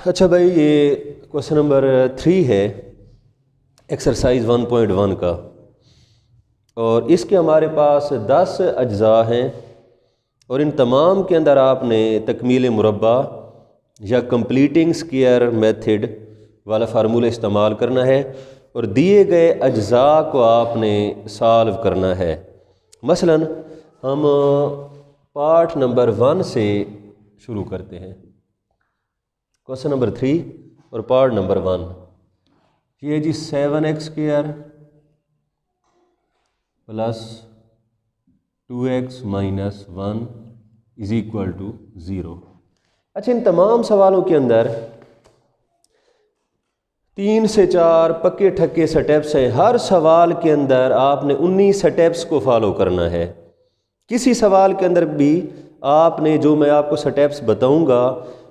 अच्छा भाई, ये क्वेश्चन नंबर 3 है एक्सरसाइज 1.1 का, और इसके हमारे पास 10 अज्जा हैं और इन तमाम के अंदर आपने तकमील मुरब्बा या कंप्लीटिंग स्क्वायर मेथड वाला फार्मूला इस्तेमाल करना है और दिए गए अज्जा को आपने सॉल्व करना है। मसलन हम पार्ट नंबर 1 से शुरू करते हैं। क्वेश्चन नंबर 3 और पार्ट नंबर 1, ये जी 7x² plus 2x minus 1 is equal to 0। अच्छा, इन तमाम सवालों के अंदर 3 से 4 पक्के ठक्के स्टेप्स हैं। हर सवाल के अंदर आपने 19 स्टेप्स को फॉलो करना है। किसी सवाल के अंदर भी आपने, जो मैं आपको स्टेप्स बताऊंगा,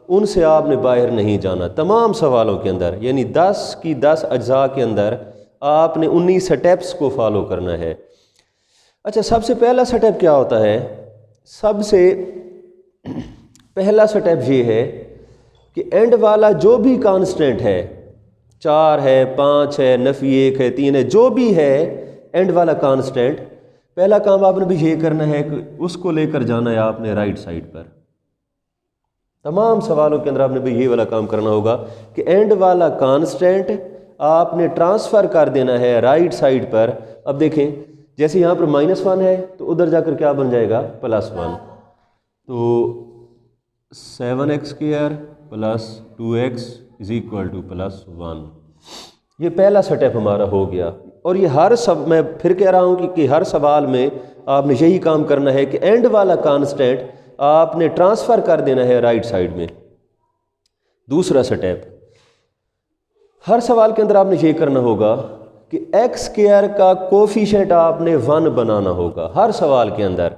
उनसे आपने बाहर नहीं जाना। तमाम सवालों के अंदर यानी 10 की 10 अज्जा के अंदर आपने 19 स्टेप्स को फॉलो करना है। अच्छा, सबसे पहला स्टेप क्या होता है? सबसे पहला स्टेप ये है कि एंड वाला जो भी कांस्टेंट है, 4 है, 5 है, नफी 1 है, 3 है, जो भी है एंड वाला कांस्टेंट, पहला काम आपने भी ये करना है कि उसको लेकर जाना है आपने राइट साइड पर। तमाम सवालों के अंदर आपने भी ये वाला काम करना होगा कि एंड वाला कांस्टेंट आपने ट्रांसफ़र कर देना है राइट साइड पर। अब देखें, जैसे यहाँ पर -1 है तो उधर जाकर क्या बन जाएगा? +1। तो 7x² plus 2x is equal to +1। ये पहला स्टेप हमारा हो गया। और ये मैं फिर कह रहा हूँ कि हर सवाल में आपने यही काम करना है कि एंड वाला कांस्टेंट आपने ट्रांसफ़र कर देना है राइट साइड में। दूसरा स्टेप, हर सवाल के अंदर आपने ये करना होगा कि x² का कोफिशिएंट आपने 1 बनाना होगा हर सवाल के अंदर।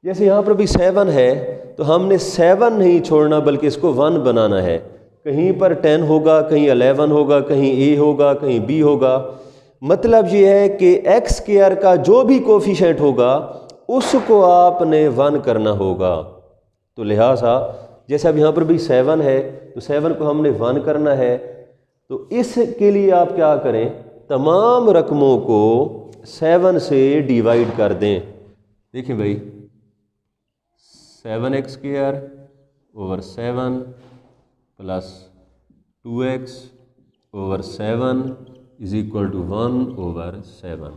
जैसे यहाँ पर भी 7 है तो हमने 7 नहीं छोड़ना बल्कि इसको 1 बनाना है। कहीं पर 10 होगा, कहीं 11 होगा, कहीं A होगा, कहीं B होगा। मतलब ये है कि x² का जो भी कोफिशिएंट होगा उसको आपने 1 करना होगा। तो लिहाजा जैसे अब यहाँ पर भी 7 है तो 7 को हमने 1 करना है। तो इसके लिए आप क्या करें? तमाम रकमों को 7 से डिवाइड कर दें। देखिए भाई, 7x² over 7 plus 2x over 7 is equal to 1 over 7।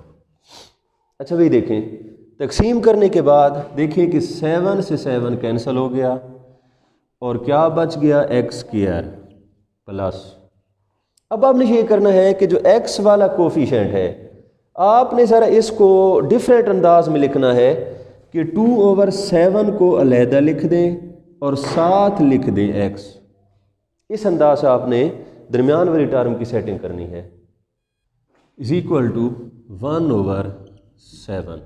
अच्छा भाई, देखें तकसीम करने के बाद देखिए कि 7 से 7 कैंसिल हो गया और क्या बच गया? x² plus. अब आपने ये करना है कि जो x वाला कोफिशिएंट है आपने ज़रा इसको डिफरेंट अंदाज में लिखना है कि 2 ओवर 7 को अलहदा लिख दें और साथ लिख दें x। इस अंदाज से आपने दरमियान वाली टर्म की सेटिंग करनी है। Is equal to 1 over 7।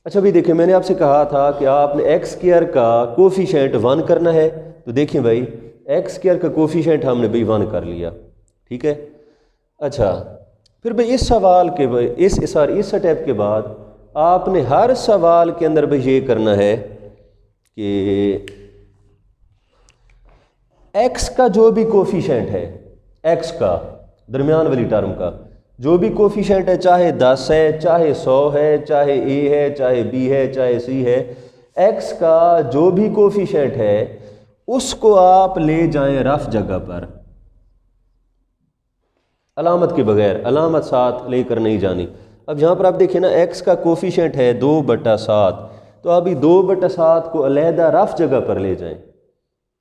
अच्छा भाई, देखिए मैंने आपसे कहा था कि आपने x² का कोफिशिएंट 1 करना है। तो देखिए भाई, x² का कोफिशिएंट हमने भाई 1 कर लिया, ठीक है। अच्छा, फिर भाई इस सवाल के इस स्टेप के बाद आपने हर सवाल के अंदर भाई ये करना है कि x का जो भी कोफिशिएंट है, x का दरमियान वाली टर्म का जो भी कोफिशिएंट है, चाहे 10 है, चाहे 100 है, चाहे A है, चाहे B है, चाहे C है, x का जो भी कोफिशिएंट है उसको आप ले जाएं रफ जगह पर, अलामत के बगैर, अलामत साथ लेकर नहीं जानी। अब यहाँ पर आप देखिए ना, x का कोफिशिएंट है 2/7, तो अभी 2/7 को अलहदा रफ जगह पर ले जाएं।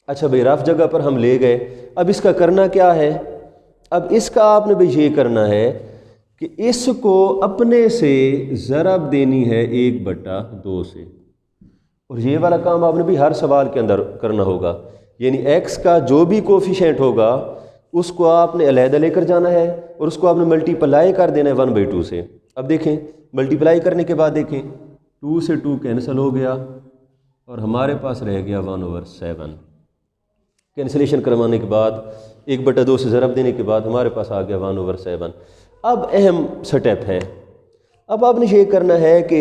अच्छा भाई, रफ जगह पर हम ले गए। अब इसका करना क्या है? अब इसका आपने भी ये करना है कि इसको अपने से ज़रब देनी है 1/2 से, और ये वाला काम आपने भी हर सवाल के अंदर करना होगा। यानी x का जो भी कोफिशिएंट होगा उसको आपने अलहदा लेकर जाना है और उसको आपने मल्टीप्लाई कर देना है 1/2 से। अब देखें, मल्टीप्लाई करने के बाद देखें 2 से 2 कैंसिल हो गया और हमारे पास रह गया 1 ओवर 7। कैंसिलेशन करवाने के बाद 1/2 से ज़रब देने के बाद हमारे पास आ गया 1 ओवर 7। अब अहम स्टेप है, अब आपने ये करना है कि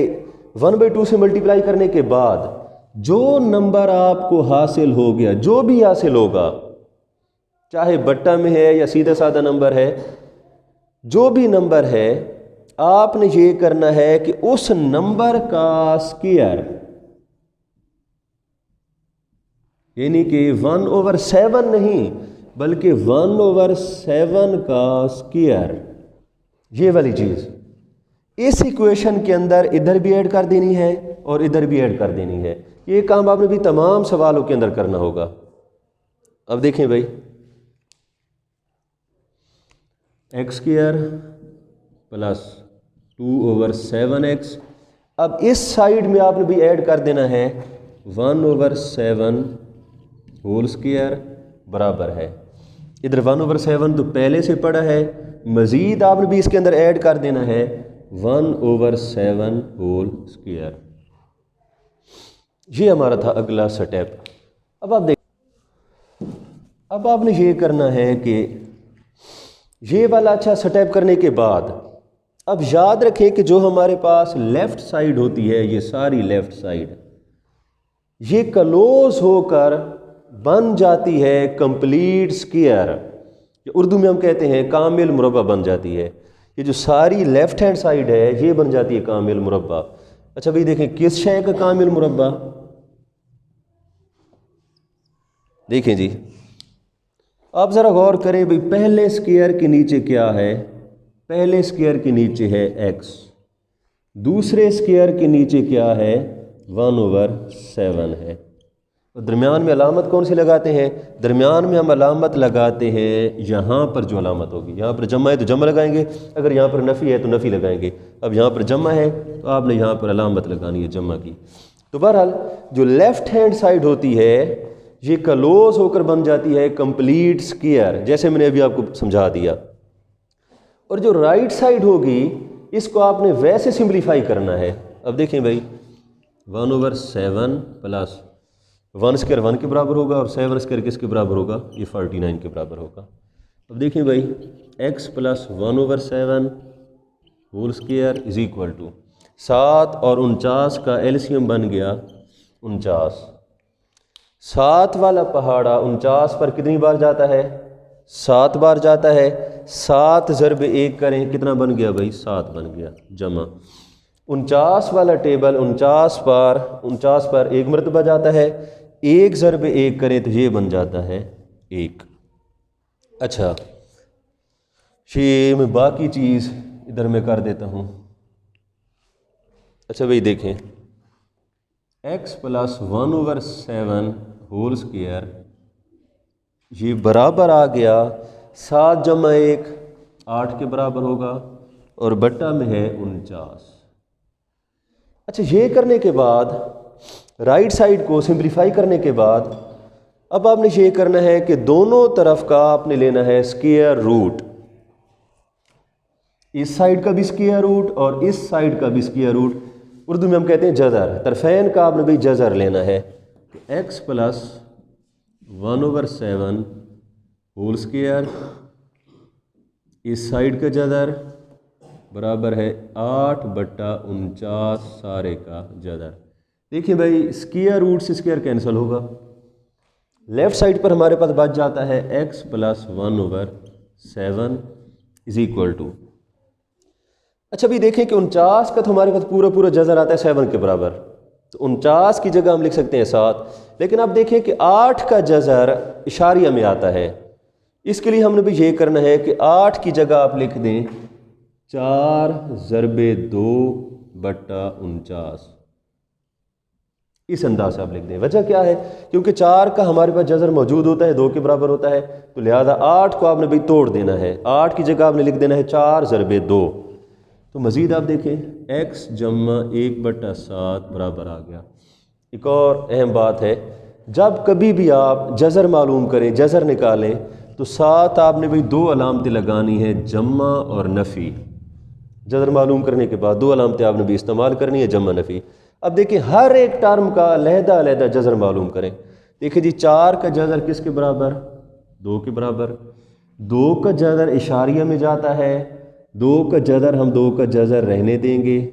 1/2 से मल्टीप्लाई करने के बाद जो नंबर आपको हासिल हो गया, जो भी हासिल होगा, चाहे बट्टा में है या सीधा साधा नंबर है, जो भी नंबर है आपने ये करना है कि उस नंबर का स्क्वायर, यानी कि 1/7 नहीं बल्कि 1/7 का स्क्वायर, ये वाली चीज़ इस इक्वेशन के अंदर इधर भी ऐड कर देनी है और इधर भी ऐड कर देनी है। ये काम आपने भी तमाम सवालों के अंदर करना होगा। अब देखें भाई, x² प्लस 2/7x, अब इस साइड में आपने भी ऐड कर देना है 1/7 होल स्क्वायर बराबर है, इधर 1/7 तो पहले से पड़ा है, मज़ीद आपने भी इसके अंदर ऐड कर देना है 1/7 होल स्क्वायर। ये हमारा था अगला स्टेप। अब आप देख, अब आपने ये करना है कि ये वाला अच्छा स्टेप करने के बाद अब याद रखें कि जो हमारे पास लेफ़्ट साइड होती है, ये सारी लेफ़्ट साइड ये क्लोज होकर बन जाती है कंप्लीट स्क्वायर, उर्दू में हम कहते हैं कामिल मुरब्बा बन जाती है। ये जो सारी लेफ़्ट हैंड साइड है ये बन जाती है कामिल मुरब्बा। अच्छा भाई देखें किस शय का कामिल मुरब्बा, देखें जी आप ज़रा गौर करें भाई, पहले स्क्वायर के नीचे क्या है, पहले स्क्वायर के नीचे है x, दूसरे स्क्वायर के नीचे क्या है 1/7 है, और दरमियान में अलामत कौन सी लगाते हैं, दरमियान में हम अलामत लगाते हैं यहाँ पर जो अलामत होगी, यहाँ पर जमा है तो जमा लगाएंगे, अगर यहाँ पर नफ़ी है तो नफ़ी लगाएंगे। अब यहाँ पर जमा है तो आपने यहाँ पर अलामत लगानी है जमा की। तो बहरहाल जो लेफ़्ट हैंड साइड होती है ये क्लोज होकर बन जाती है कंप्लीट स्क्वायर, जैसे मैंने अभी आपको समझा दिया, और जो राइट साइड होगी इसको आपने वैसे सिंप्लीफाई करना है। अब देखें भाई 1/7 प्लस 1² 1 के बराबर होगा और 7² किसके बराबर होगा, ये 49 के बराबर होगा। अब देखें भाई x plus 1/7 whole square is equal to 7 और 49 का एलसीएम बन गया 49। 7 वाला पहाड़ा 49 पर कितनी बार जाता है, 7 बार जाता है, 7 ज़रब 1 करें कितना बन गया भाई 7 बन गया, जमा 49 वाला टेबल 49 पर 1 मरतबा जाता है, 1 ज़रब 1 करें तो ये बन जाता है 1। अच्छा ये मैं बाकी चीज़ इधर में कर देता हूँ। अच्छा भाई देखें x प्लस 1/7 होल स्क्वायर ये बराबर आ गया 7 जमा 1 8 के बराबर होगा और बट्टा में है 49। अच्छा ये करने के बाद राइट साइड को सिंप्लीफाई करने के बाद अब आपने ये करना है कि दोनों तरफ का आपने लेना है स्क्वायर रूट, इस साइड का भी स्क्वायर रूट और इस साइड का भी स्क्वायर रूट, उर्दू में हम कहते हैं जज़र, तरफैन का आपने भी जज़र लेना है। x प्लस 1/7 होल स्क्वायर इस साइड का जज़र बराबर है 8/49 सारे का जज़र। देखिए भाई स्क्वायर रूट से स्क्वायर कैंसिल होगा, लेफ़्ट साइड पर हमारे पास बच जाता है x plus 1/7 is equal to, अच्छा भी देखें कि 49 का तो हमारे पास पूरा पूरा जज़र आता है 7 के बराबर, तो 49 की जगह हम लिख सकते हैं 7, लेकिन अब देखें कि 8 का जज़र इशारिया में आता है, इसके लिए हमने भी ये करना है कि 8 की जगह आप लिख दें 4 ज़रब 2/49, इस अंदाज से आप लिख दें। वजह क्या है, क्योंकि 4 का हमारे पास जज़र मौजूद होता है 2 के बराबर होता है, तो लिहाजा 8 को आपने भी तोड़ देना है, 8 की जगह आपने लिख देना है 4 ज़रब 2। तो मज़ीद आप देखें x जमा 1/7 बराबर आ गया। एक और अहम बात है, जब कभी भी आप जज़र मालूम करें, जज़र निकालें, तो साथ आपने भी 2 अलामतें लगानी है, जमा और नफ़ी। जज़र मालूम करने के बाद 2 अलामतें आपने भी इस्तेमाल करनी है, जमा नफ़ी। अब देखिए हर एक टर्म का अलहदा जज़र मालूम करें। देखिए जी 4 का जज़र किसके बराबर, 2 के बराबर, 2 का जज़र इशारिया में जाता है, 2 का जज़र हम 2 का जज़र रहने देंगे,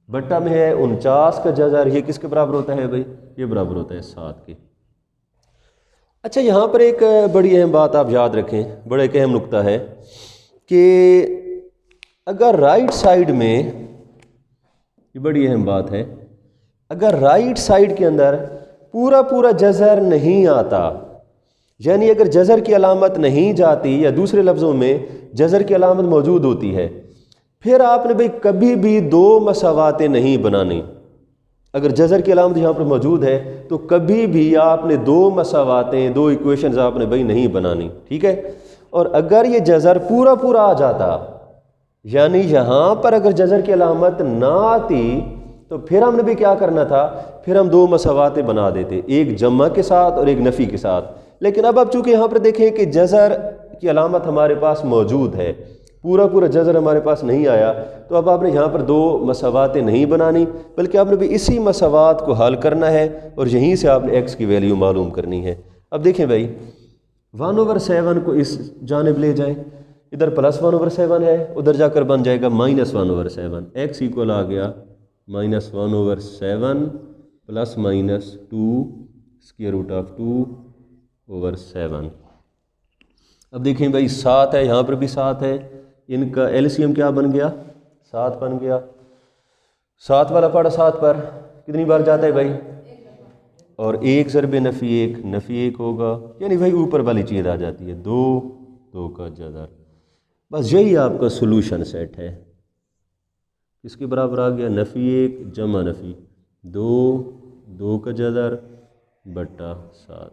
बट्टा में है 49 का जज़र, ये किसके बराबर होता है भाई, ये बराबर होता है 7 के। अच्छा, यहाँ पर एक बड़ी अहम बात आप याद रखें, बड़ा एक अहम नुक्ता है कि अगर राइट साइड में, ये बड़ी अहम बात है, अगर राइट साइड के अंदर पूरा पूरा जज़र नहीं आता, यानी अगर जज़र की अलामत नहीं जाती या दूसरे लफ्ज़ों में जज़र की अलामत मौजूद होती है, फिर आपने भाई कभी भी दो मसावातें नहीं बनानी। अगर जज़र की अलामत यहाँ पर मौजूद है तो कभी भी आपने दो मसावातें, दो इक्वेशंस आपने भाई नहीं बनानी, ठीक है। और अगर ये जज़र पूरा पूरा आ जाता, यानी यहाँ पर अगर जज़र की अलामत ना आती, तो फिर हमने भी क्या करना था, फिर हम दो मसावातें बना देते, एक जमा के साथ और एक नफ़ी के साथ। लेकिन अब चूँकि यहाँ पर देखें कि जज़र की अलामत हमारे पास मौजूद है, पूरा पूरा जज़र हमारे पास नहीं आया, तो अब आपने यहाँ पर दो मसावातें नहीं बनानी, बल्कि आपने भी इसी मसावात को हल करना है और यहीं से आपने एक्स की वैल्यू मालूम करनी है। अब देखें भाई, 1/7 को इस जानिब ले जाएं, इधर +1/7 है, उधर जाकर बन जाएगा -1/7। एक्स इक्वल आ गया -1/7 ± 2√2/7। अब देखें भाई, 7 है, यहाँ पर भी 7 है, इनका एलसीएम क्या बन गया, 7 बन गया। 7 वाला पड़ा 7 पर कितनी बार जाता है भाई, और 1 ज़रब नफ़ी 1 नफ़ी 1 होगा, यानी भाई ऊपर वाली चीज़ आ जाती है 2 2 का जज़र। बस यही आपका सोल्यूशन सेट है। इसके बराबर आ गया नफ़ी 1 जमा नफ़ी 2 2 का जज़र बट्टा 7।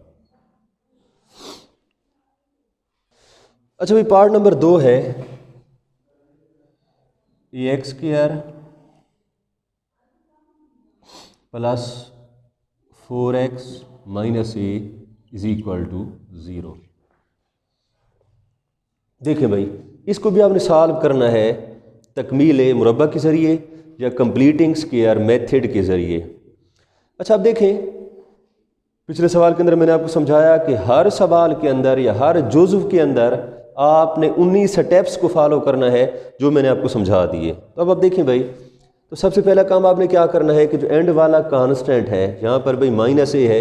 अच्छा भाई, पार्ट नंबर 2 है ax² plus 4x minus a is equal to 0। देखें भाई, इसको भी आपने सॉल्व करना है तकमील मुरब्बा के ज़रिए या कंप्लीटिंग स्क्वायर मेथड के ज़रिए। अच्छा, अब देखें, पिछले सवाल के अंदर मैंने आपको समझाया कि हर सवाल के अंदर या हर जुज़्व के अंदर आपने 19 स्टेप्स को फॉलो करना है, जो मैंने आपको समझा दिए। तो अब देखें भाई, तो सबसे पहला काम आपने क्या करना है कि जो एंड वाला कांस्टेंट है, यहाँ पर भाई -a है,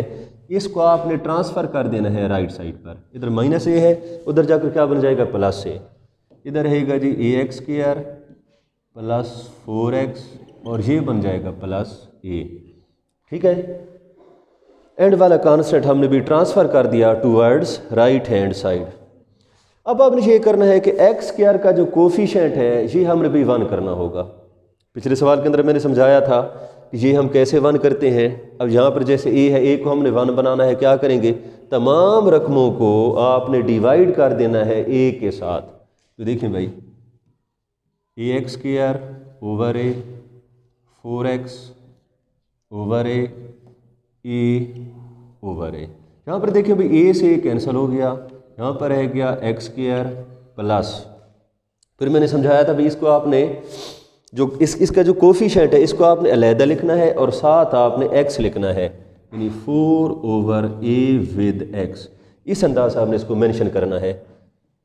इसको आपने ट्रांसफ़र कर देना है राइट साइड पर। इधर -a है, उधर जाकर क्या बन जाएगा +a, इधर रहेगा जी ax² प्लस 4x और ये बन जाएगा +a, ठीक है। एंड वाला कांस्टेंट हमने भी ट्रांसफ़र कर दिया टूवर्ड्स राइट हैंड साइड। अब आपने ये करना है कि x² का जो कोफिशिएंट है ये हमने भी 1 करना होगा। पिछले सवाल के अंदर मैंने समझाया था कि ये हम कैसे 1 करते हैं। अब यहाँ पर जैसे a है, a को हमने 1 बनाना है, क्या करेंगे, तमाम रकमों को आपने डिवाइड कर देना है a के साथ। तो देखें भाई, ax² over a 4x over a over a। यहाँ पर देखिए भाई, a से कैंसिल हो गया, यहाँ पर रह गया x² प्लस, फिर मैंने समझाया था भाई इसको आपने जो इसका जो कोफिशिएंट है इसको आपने अलहदा लिखना है और साथ आपने x लिखना है, यानी 4/a विद x। इस अंदाज से आपने इसको मेंशन करना है।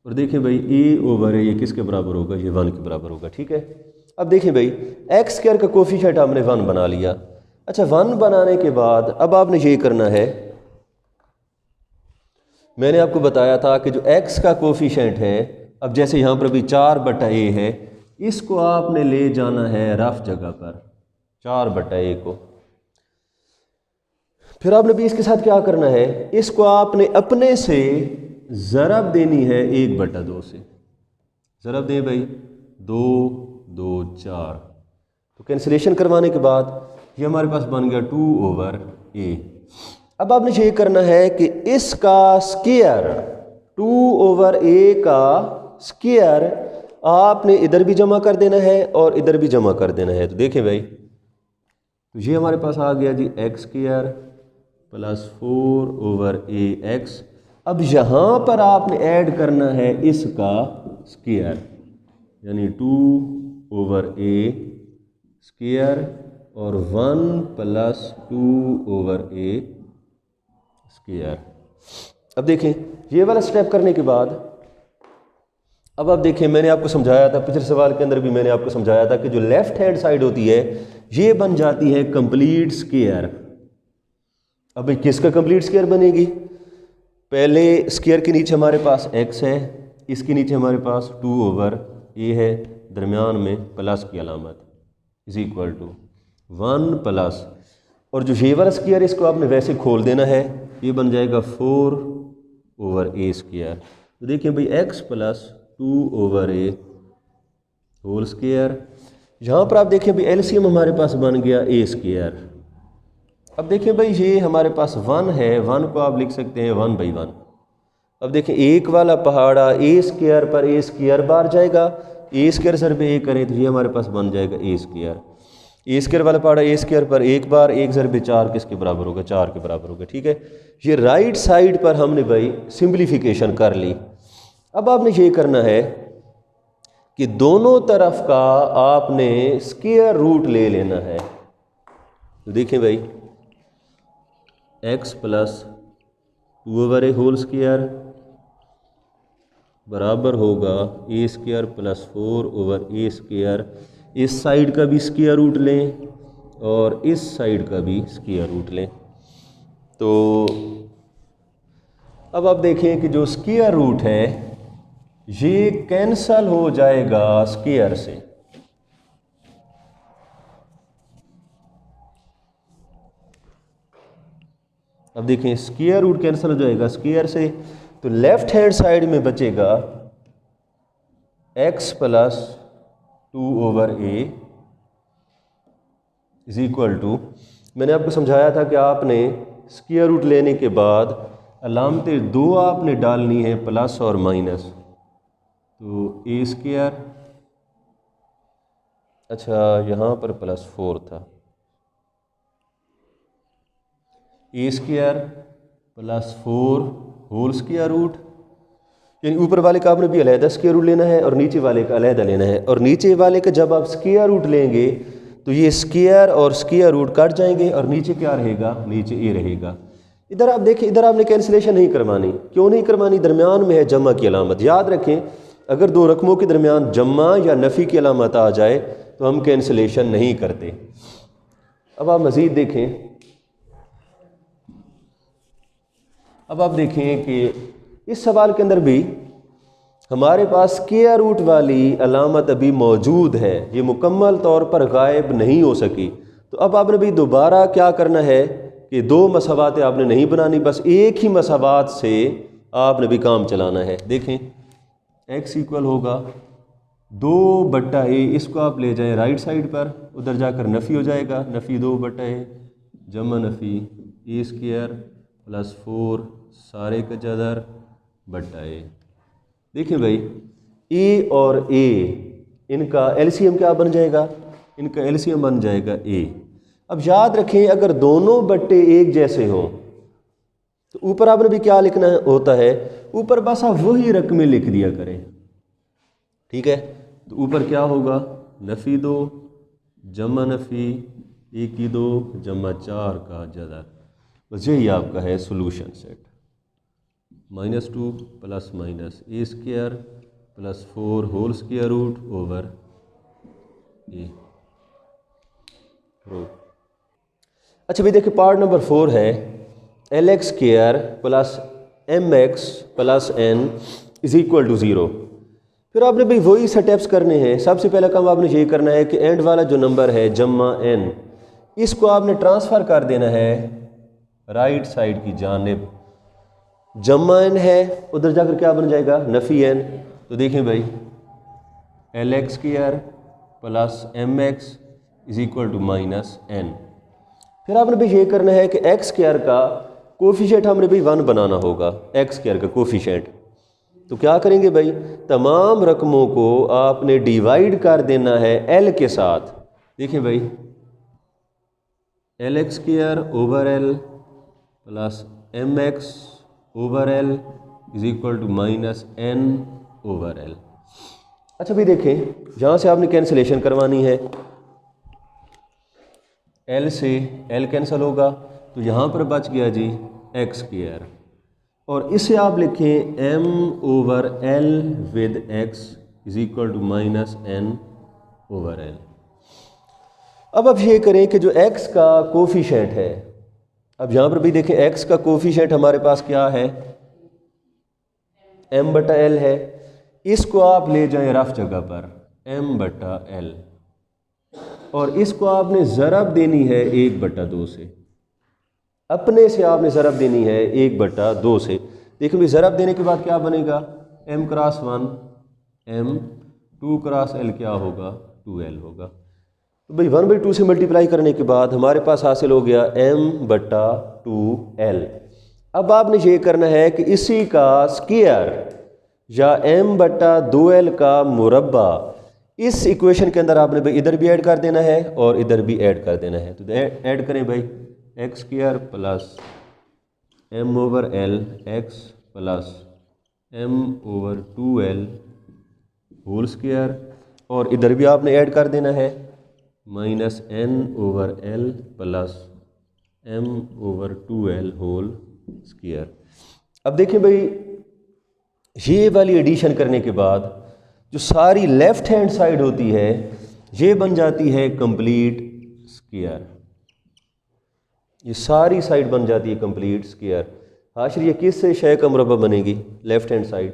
और देखिए भाई, a/a ये किसके बराबर होगा, ये 1 के बराबर होगा, ठीक है। अब देखिए भाई, x² का कोफिशिएंट हमने 1 बना लिया। अच्छा, 1 बनाने के बाद अब आपने ये करना है, मैंने आपको बताया था कि जो x का कोफिशिएंट है, अब जैसे यहाँ पर भी 4/a है, इसको आपने ले जाना है रफ जगह पर 4/a को। फिर आपने भी इसके साथ क्या करना है, इसको आपने अपने से ज़रब देनी है 1/2 से। ज़रब दे भाई, 2 2 4, तो कैंसिलेशन करवाने के बाद ये हमारे पास बन गया 2/a। अब आपने ये करना है कि इसका स्क्वायर 2/a का स्क्वायर आपने इधर भी जमा कर देना है और इधर भी जमा कर देना है। तो देखें भाई, तो ये हमारे पास आ गया जी x² प्लस 4/ax। अब यहाँ पर आपने ऐड करना है इसका स्क्वायर, यानी 2/a स्क्वायर और 1 प्लस 2/a स्क्वायर। अब देखें, ये वाला स्टेप करने के बाद अब आप देखें, मैंने आपको समझाया था पिछले सवाल के अंदर भी मैंने आपको समझाया था कि जो लेफ्ट हैंड साइड होती है ये बन जाती है कंप्लीट स्क्वायर। अब किसका कंप्लीट स्क्वायर बनेगी, पहले स्क्वायर के नीचे हमारे पास x है, इसके नीचे हमारे पास 2/a है, दरमियान में प्लस की अलामत इज इक्वल टू 1 प्लस, और जो ये वाला स्क्वायर इसको आपने वैसे खोल देना है, ये बन जाएगा 4/a²। तो देखिए भाई x plus 2/a whole square. यहाँ पर आप देखिए भाई एलसीएम हमारे पास बन गया a²। अब देखिए भाई ये हमारे पास 1 है, 1 को आप लिख सकते हैं 1/1। अब देखिए एक वाला पहाड़ा a² पर a² बार जाएगा, a² सर पे a करें तो ये हमारे पास बन जाएगा a² वाला पहाड़ा a² पर एक बार, 1 ज़र पे 4 किसके बराबर होगा, 4 के बराबर होगा। ठीक है, ये राइट साइड पर हमने भाई सिंप्लीफिकेशन कर ली। अब आपने ये करना है कि दोनों तरफ का आपने स्क्वायर रूट ले लेना है। तो देखिए भाई x plus 2/a whole square बराबर होगा a² प्लस 4/a²। इस साइड का भी स्क्वायर रूट लें और इस साइड का भी स्क्वायर रूट लें। तो अब आप देखें कि जो स्क्वायर रूट है ये कैंसल हो जाएगा स्क्वायर से। अब देखें स्क्वायर रूट कैंसिल हो जाएगा स्क्वायर से, तो लेफ्ट हैंड साइड में बचेगा x plus 2/a is equal to, मैंने आपको समझाया था कि आपने स्क्वायर रूट लेने के बाद अलामतें दो आपने डालनी है, प्लस और माइनस। तो a², अच्छा यहाँ पर +4 था, a² plus 4 whole square root, यानी ऊपर वाले का आपने भी अलहदा स्क्वायर रूट लेना है और नीचे वाले का अलहदा लेना है। और नीचे वाले का जब आप स्क्वायर रूट लेंगे तो ये स्क्वायर और स्क्वायर रूट कट जाएंगे और नीचे क्या रहेगा, नीचे ए रहेगा। इधर आप देखिए, इधर आपने कैंसिलेशन नहीं करवानी। क्यों नहीं करवानी, दरमियान में है जमा की अलामत। याद रखें अगर दो रकमों के दरमियान जमा या नफ़ी की अलामत आ जाए तो हम कैंसिलेशन नहीं करते। अब आप मज़ीद देखें, अब आप देखें कि इस सवाल के अंदर भी हमारे पास स्क्वायर रूट वाली अलामत अभी मौजूद है, ये मुकम्मल तौर पर गायब नहीं हो सकी। तो अब आपने भी दोबारा क्या करना है कि दो मसावातें आपने नहीं बनानी, बस एक ही मसावात से आपने भी काम चलाना है। देखें x इक्वल होगा 2/a, इसको आप ले जाएं राइट साइड पर, उधर जाकर नफ़ी हो जाएगा, नफ़ी 2/a जमा नफ़ी a² प्लस 4 सारे का जदर /a। देखिए भाई a और a इनका एलसीएम क्या बन जाएगा, इनका एलसीएम बन जाएगा a। अब याद रखें अगर दोनों बट्टे एक जैसे हों तो ऊपर आपने भी क्या लिखना होता है, ऊपर बस आप वही रकमें लिख दिया करें। ठीक है, तो ऊपर क्या होगा, नफ़ी 2 जमा नफ़ी 1 2 जमा 4 का जदर। बस यही आपका है solution set. -2 plus minus a² plus 4 whole square root over a। अच्छा भाई देखिए पार्ट नंबर 4 है lx² plus mx plus n is equal to 0। फिर आपने भाई वही स्टेप्स करने हैं। सबसे पहला काम आपने ये करना है कि एंड वाला जो नंबर है जमा n, इसको आपने ट्रांसफ़र कर देना है राइट साइड की जानिब। जमा n है, उधर जाकर क्या बन जाएगा, नफ़ी n। तो देखें भाई lx² plus mx is equal to -n। फिर आपने भी ये करना है कि x² का कोफिशिएंट हमने भी 1 बनाना होगा, x² का कोफिशिएंट। तो क्या करेंगे भाई, तमाम रकमों को आपने डिवाइड कर देना है l के साथ। देखिए भाई lx² over l plus mx over l is equal to -n over l। अच्छा भाई देखें यहाँ से आपने कैंसिलेशन करवानी है, l से l कैंसिल होगा तो यहाँ पर बच गया जी x², और इसे आप लिखें m over l with x is equal to -n over l। अब ये करें कि जो x का कोफिशिएंट है, अब यहाँ पर भी देखें x का कोफिशिएंट हमारे पास क्या है, m बटा l है, इसको आप ले जाएं रफ जगह पर m बटा l, और इसको आपने ज़रब देनी है 1/2 से, अपने से आपने ज़रब देनी है 1/2 से। देखो भाई ज़रब देने के बाद क्या बनेगा, m cross 1 m, 2 cross l क्या होगा, 2l होगा। तो भाई 1/2 से मल्टीप्लाई करने के बाद हमारे पास हासिल हो गया m/2l। अब आपने ये करना है कि इसी का स्क्वायर या m/2l का मुरब्बा इस इक्वेशन के अंदर आपने भाई इधर भी ऐड कर देना है और इधर भी ऐड कर देना है। तो ऐड करें भाई, x² plus m/l x plus m/2l whole square, और इधर भी आपने ऐड कर देना है -n/l plus m/2l whole square. अब देखिए भाई ये वाली एडिशन करने के बाद जो सारी लेफ्ट हैंड साइड होती है ये बन जाती है कंप्लीट स्क्वायर, ये सारी साइड बन जाती है कंप्लीट स्क्वायर। हाशिर ये किस से शय का मुरब्बा बनेगी, लेफ्ट हैंड साइड,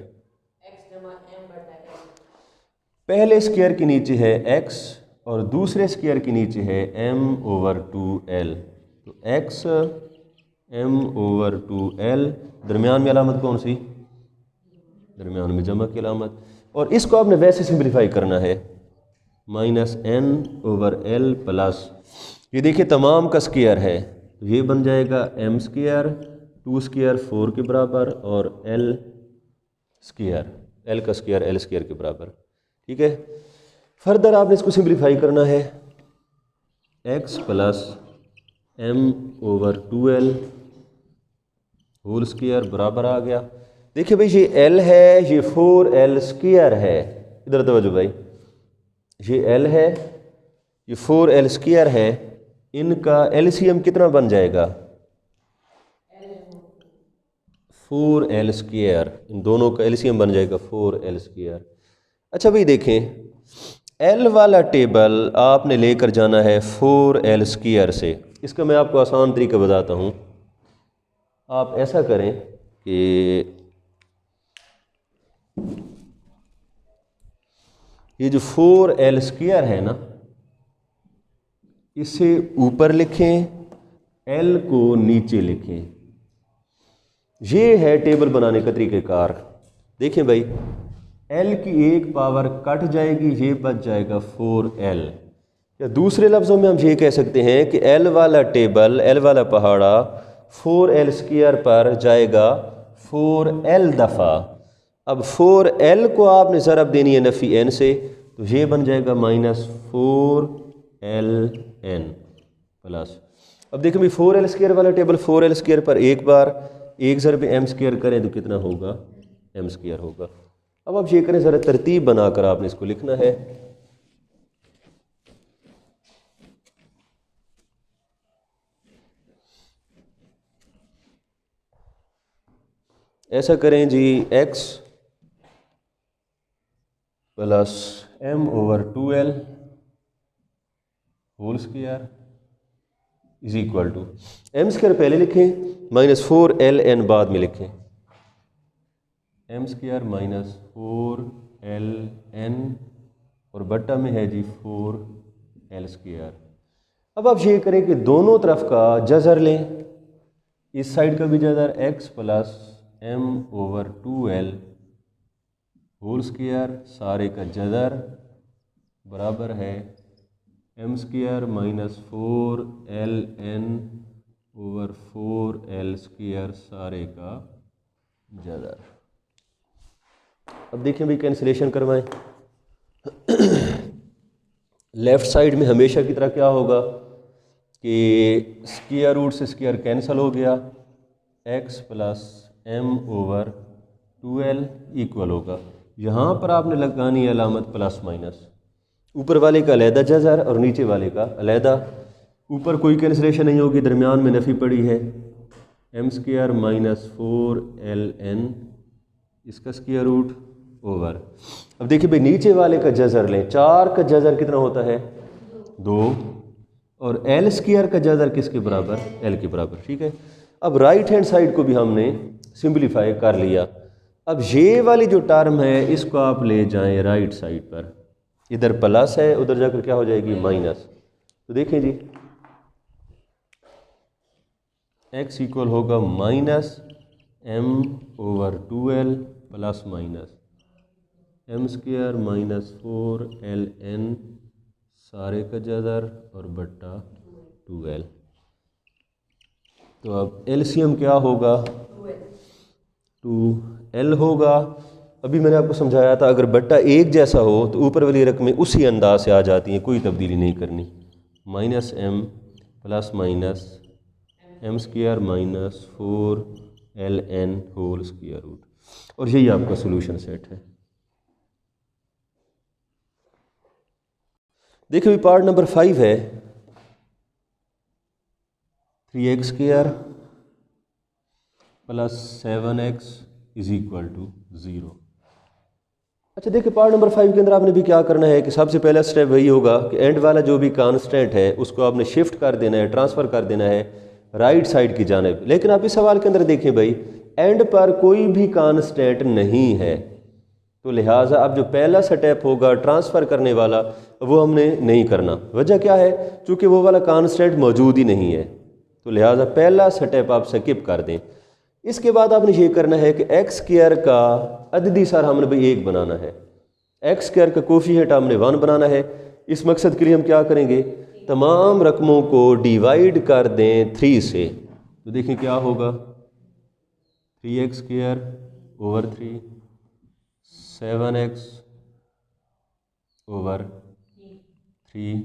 पहले स्क्वायर के नीचे है x और दूसरे स्क्वायर के नीचे है m/2l। तो x m/2l, दरमियान में अलामत कौन सी, दरमियान में जमा की अलामत, और इसको आपने वैसे सिंप्लीफाई करना है -n/l प्लस, ये देखिए तमाम का स्क्वायर है तो ये बन जाएगा m², 2² 4 के बराबर और l² l का स्क्वायर l² के बराबर। ठीक है, फर्दर आपने इसको सिंप्लीफाई करना है, x plus m/2l whole square बराबर आ गया। देखिए भाई ये l है, ये 4l² है, इधर तवज्जो भाई, ये l है, ये 4l² है, इनका LCM कितना बन जाएगा, 4l², इन दोनों का LCM बन जाएगा 4l²। अच्छा भाई देखें, L वाला टेबल आपने लेकर जाना है 4l² से। इसका मैं आपको आसान तरीका बताता हूँ। आप ऐसा करें कि ये जो 4l² है ना, इसे ऊपर लिखें, L को नीचे लिखें। ये है टेबल बनाने का तरीक़ेकार। देखें भाई, L की एक पावर कट जाएगी, ये बच जाएगा 4l, या दूसरे लफ्ज़ों में हम ये कह सकते हैं कि L वाला टेबल, L वाला पहाड़ा 4l² पर जाएगा 4l दफ़ा। अब 4l को आपने ज़रब देनी है नफ़ी n से, तो ये बन जाएगा -4ln प्लस। अब देखो भाई 4l² वाला टेबल 4l² पर एक बार एक ज़रब m² करें तो कितना होगा, m² होगा। अब आप ये करें, ज़रा तरतीब बनाकर आपने इसको लिखना है। ऐसा करें जी, x plus m/2l whole square is equal to, m² पहले लिखें, -4ln बाद में लिखें, m² -4ln और बट्टा में है जी 4l²। अब आप ये करें कि दोनों तरफ का जज़र लें, इस साइड का भी जज़र x plus m/2l whole square, सारे का जज़र बराबर है m² -4ln/4l² सारे का जज़र। अब देखिए भाई कैंसिलेशन करवाएं। लेफ़्ट साइड में हमेशा की तरह क्या होगा कि स्क्वायर रूट से स्क्वायर कैंसिल हो गया, x प्लस m/2l इक्वल होगा, यहाँ पर आपने लगानी है अलामत प्लस माइनस, ऊपर वाले का अलहदा जज़र और नीचे वाले का अलहदा। ऊपर कोई कैंसिलेशन नहीं होगी, दरमियान में नफ़ी पड़ी है, m² -4ln इसका स्क्वायर रूट ओवर। अब देखिए भाई नीचे वाले का जज़र लें, 4 का जज़र कितना होता है, 2, और l² का जज़र किसके बराबर, l के बराबर। ठीक है, अब राइट हैंड साइड को भी हमने सिंप्लीफाई कर लिया। अब ये वाली जो टर्म है इसको आप ले जाएं राइट साइड पर, इधर प्लस है उधर जाकर क्या हो जाएगी माइनस। तो देखें जी x इक्वल होगा minus m over 2l plus minus m square minus 4ln सारे का जदर और बट्टा 2l। तो अब एलसीएम क्या होगा 2l होगा। अभी मैंने आपको समझाया था अगर बट्टा एक जैसा हो तो ऊपर वाली रकमें उसी अंदाज से आ जाती हैं, कोई तब्दीली नहीं करनी। Minus m plus minus m square minus 4ln whole square root, और यही आपका सोल्यूशन सेट है। देखिए भी पार्ट नंबर 5 है 3x square plus 7x is equal to 0। अच्छा देखिए पार्ट नंबर 5 के अंदर आपने भी क्या करना है कि सबसे पहला स्टेप वही होगा कि एंड वाला जो भी कांस्टेंट है उसको आपने शिफ्ट कर देना है, ट्रांसफ़र कर देना है राइट साइड की जानिब। लेकिन आप इस सवाल के अंदर देखें भाई एंड पर कोई भी कांस्टेंट नहीं है, तो लिहाजा अब जो पहला स्टेप होगा ट्रांसफ़र करने वाला वो हमने नहीं करना। वजह क्या है, चूँकि वो वाला कांस्टेंट मौजूद ही नहीं है, तो लिहाजा पहला स्टेप आप स्किप कर दें। इसके बाद आपने ये करना है कि एक्स स्क्वायर का अददी सर हमने भाई 1 बनाना है, एक्स स्क्वायर का कोफिशिएंट हमने 1 बनाना है। इस मकसद के लिए हम क्या करेंगे, तमाम रकमों को डिवाइड कर दें 3 से। तो देखिए क्या होगा 3x square over 3 7x over 3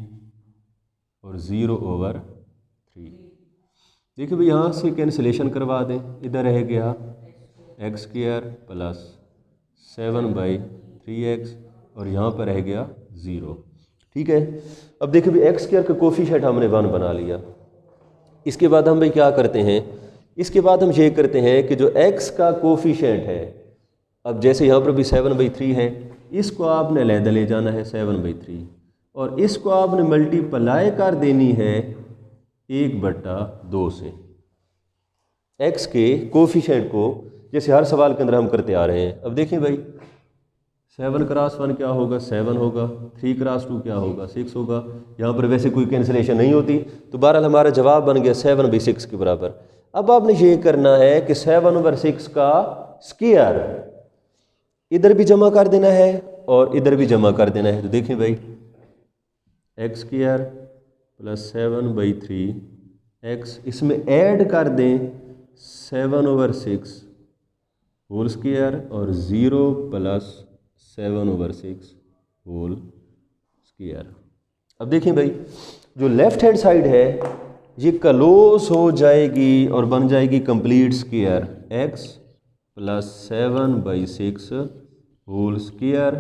और 0 ओवर 3। देखिए भाई यहाँ से कैंसिलेशन करवा दें, इधर रह गया एक्स स्क्वायर प्लस 7/3x और यहाँ पर रह गया 0। ठीक है, अब देखिए भाई एक्स स्क्वायर का कोफिशिएंट हमने 1 बना लिया। इसके बाद हम भाई क्या करते हैं, इसके बाद हम ये करते हैं कि जो x का कोफिशिएंट है, अब जैसे यहाँ पर भी 7/3 है, इसको आपने अलहदा ले जाना है 7/3 और इसको आपने मल्टीप्लाई कर देनी है 1/2 से। x के कोफिशिएंट को जैसे हर सवाल के अंदर हम करते आ रहे हैं। अब देखें भाई 7 क्रॉस 1 क्या होगा 7 होगा, 3 क्रॉस 2 क्या होगा 6 होगा। यहाँ पर वैसे कोई कैंसिलेशन नहीं होती, तो बहरहाल हमारा जवाब बन गया 7/6 के बराबर। अब आपने ये करना है कि 7/6 का स्क्वायर इधर भी जमा कर देना है और इधर भी जमा कर देना है। तो देखें भाई एक्स स्क्वायर प्लस 7/3 एक्स, इसमें ऐड कर दें 7/6 होल स्क्वायर और 0 प्लस 7/6 होल स्क्वायर। अब देखें भाई जो लेफ्ट हैंड साइड है ये क्लोज हो जाएगी और बन जाएगी complete square x plus 7/6 whole square,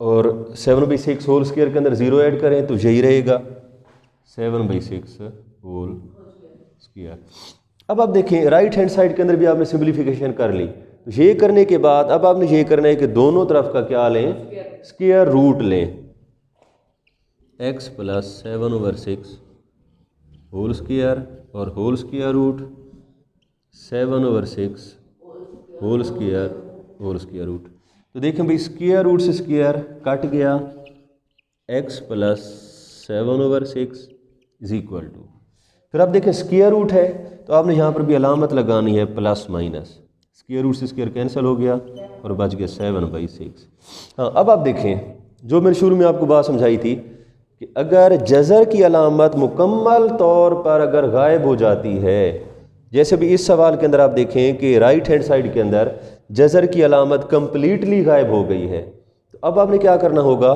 और 7/6 होल स्क्वायर के अंदर 0 ऐड करें तो यही रहेगा 7/6 होल स्क्वायर। अब आप देखें राइट हैंड साइड के अंदर भी आपने सिंप्लीफिकेशन कर ली। तो ये करने के बाद अब आपने ये करना है कि दोनों तरफ का क्या लें, स्क्वायर रूट लें। x प्लस 7/6 होल स्क्वायर और whole square root 7/6 whole square root. तो देखें भाई स्क्वायर रूट से स्क्वायर कट गया, x plus 7/6 is equal to, फिर आप देखें स्क्वायर रूट है तो आपने यहाँ पर भी अलामत लगानी है प्लस माइनस, स्क्वायर रूट से स्क्वायर कैंसिल हो गया और बच गया 7/6। हाँ अब आप देखें जो मैंने शुरू में आपको बात समझाई थी कि अगर जज़र की अलामत मुकम्मल तौर पर अगर गायब हो जाती है, जैसे भी इस सवाल के अंदर आप देखें कि राइट हैंड साइड के अंदर जज़र की अलामत कंप्लीटली गायब हो गई है, तो अब आपने क्या करना होगा,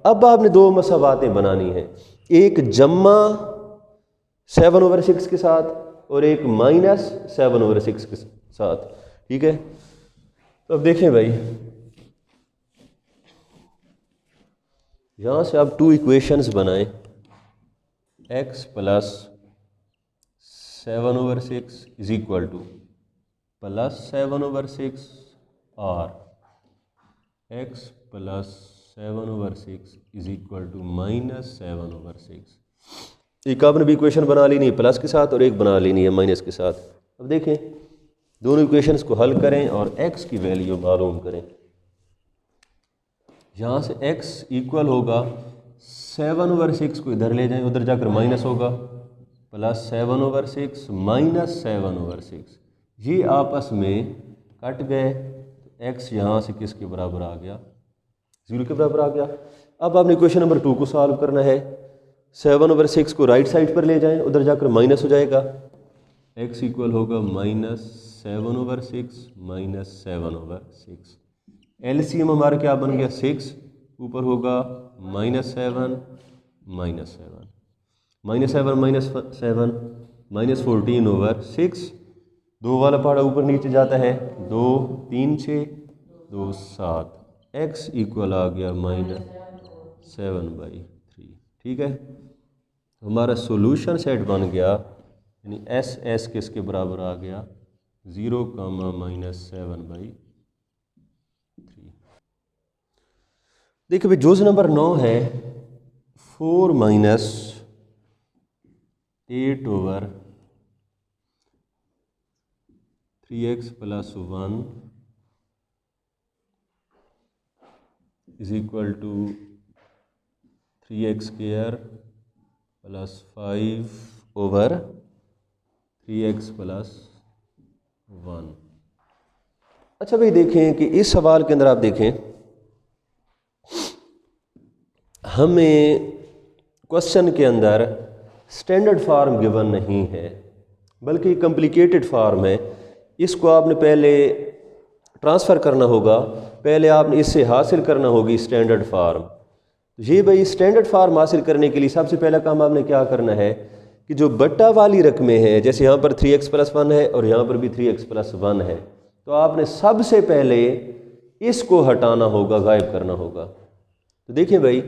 अब आपने 2 मसावातें बनानी है, एक जम्मा 7/6 के साथ और एक माइनस 7/6 के साथ। ठीक है, तो अब देखें भाई यहाँ से आप 2 इक्वेशंस बनाएं, x plus 7/6 is equal to plus 7/6 और x plus 7/6 is equal to minus 7/6। एक आपने भी इक्वेशन बना लेनी है प्लस के साथ और एक बना लेनी है माइनस के साथ। अब देखें दोनों इक्वेशंस को हल करें और x की वैल्यू मालूम करें। यहाँ से x इक्वल होगा 7/6 को इधर ले जाएं, उधर जाकर माइनस होगा, प्लस 7/6 माइनस 7/6, ये आपस में कट गए तो x यहाँ से किसके बराबर आ गया, 0 के बराबर आ गया। अब आपने क्वेश्चन नंबर 2 को सॉल्व करना है। 7/6 को राइट साइड पर ले जाएं, उधर जाकर माइनस हो जाएगा, x इक्वल होगा -7/6 माइनस 7/6। एलसीएम हमारा क्या बन गया 6, ऊपर होगा -7 -7 -7 -14/6, 2 वाला पहाड़ा ऊपर नीचे जाता है, 2 3 6 2 7, x इक्वल आ गया -7/3। ठीक है, हमारा सॉल्यूशन सेट बन गया, यानी एस किसके बराबर आ गया 0, -7/3। देखिए भाई जोज नंबर 9 है 4 - 8/3x + 1 is equal to 3x² + 5/3x + 1। अच्छा भाई देखें कि इस सवाल के अंदर आप देखें, हमें क्वेश्चन के अंदर स्टैंडर्ड फार्म गिवन नहीं है, बल्कि कॉम्प्लिकेटेड फार्म है। इसको आपने पहले ट्रांसफ़र करना होगा, पहले आपने इससे हासिल करना होगी स्टैंडर्ड फार्म। ये भाई स्टैंडर्ड फार्म हासिल करने के लिए सबसे पहला काम आपने क्या करना है कि जो बट्टा वाली रकमें हैं, जैसे यहाँ पर 3x + 1 है और यहाँ पर भी 3x + 1 है, तो आपने सबसे पहले इसको हटाना होगा, गायब करना होगा। तो देखिए भाई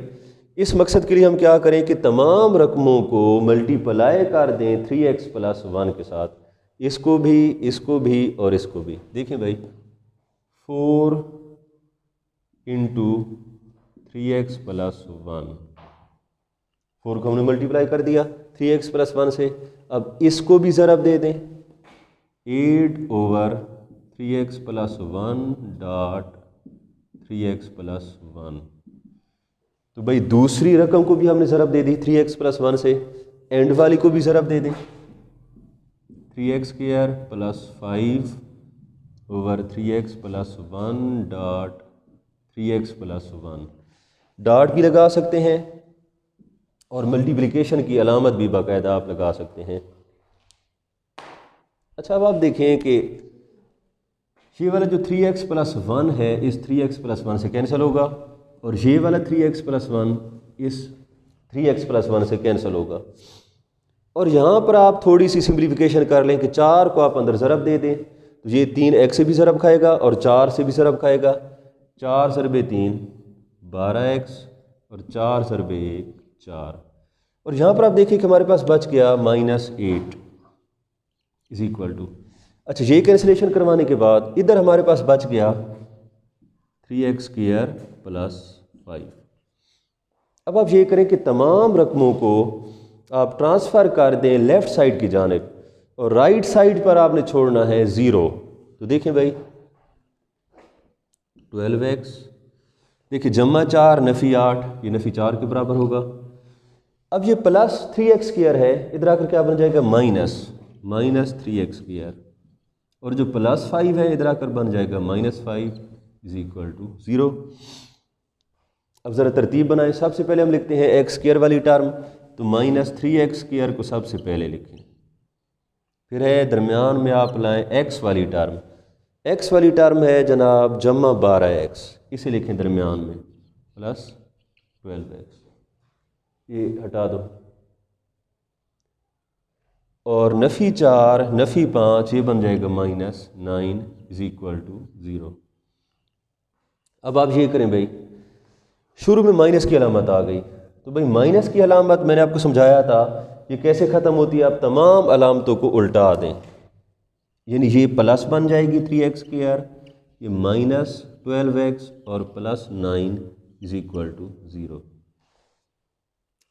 इस मकसद के लिए हम क्या करें कि तमाम रकमों को मल्टीप्लाई कर दें 3x + 1 के साथ, इसको भी और इसको भी। देखिए भाई 4 × 3x + 1, 4 को हमने मल्टीप्लाई कर दिया 3x + 1 से। अब इसको भी ज़रब दे दें 8/3x + 1 डॉट 3x + 1। तो भाई दूसरी रकम को भी हमने ज़रब दे दी 3x + 1 से, एंड वाली को भी ज़रब दे दें 3x² + 5/3x + 1 dot 3x + 1। Dot भी लगा सकते हैं और मल्टीप्लिकेशन की अलामत भी बाकायदा आप लगा सकते हैं। अच्छा अब आप देखें कि ये वाला जो 3x + 1 है इस 3x + 1 से कैंसिल होगा, और ये वाला 3x + 1 इस 3x + 1 से कैंसिल होगा। और यहाँ पर आप थोड़ी सी सिंप्लीफिकेशन कर लें कि 4 को आप अंदर ज़रब दे दें, तो ये 3x से भी ज़रब खाएगा और 4 से भी ज़रब खाएगा। 4 × 3 12x और 4 × 1 4। और यहाँ पर आप देखिए कि हमारे पास बच गया -8 इज इक्वल टू, अच्छा ये कैंसिलेशन करवाने के बाद इधर हमारे पास बच गया 3x² + 5। अब आप ये करें कि तमाम रकमों को आप ट्रांसफ़र कर दें लेफ़्ट साइड की जानिब और राइट साइड पर आपने छोड़ना है 0। तो देखें भाई 12x, देखिए जमा 4 नफ़ी 8, ये नफ़ी 4 के बराबर होगा। अब ये प्लस 3x² है, इधर आकर क्या बन जाएगा -3x², और जो +5 है इधर आकर बन जाएगा -5 इज इक्वल टू 0। अब ज़रा तरतीब बनाएं, सबसे पहले हम लिखते हैं x² वाली टर्म, तो -3x² को सबसे पहले लिखें, फिर है दरमियान में आप लाएं x वाली टर्म, x वाली टर्म है जनाब जमा 12x, इसे लिखें दरमियान में प्लस 12x, ये हटा दो, और नफ़ी 4 नफ़ी 5 ये बन जाएगा -9 इज इक्वल टू 0। अब आप ये करें भाई, शुरू में माइनस की अलामत आ गई, तो भाई माइनस की अलामत मैंने आपको समझाया था ये कैसे ख़त्म होती है, आप तमाम अलामतों को उल्टा दें, यानी ये प्लस बन जाएगी 3x², ये -12x और +9 इज इक्वल टू 0।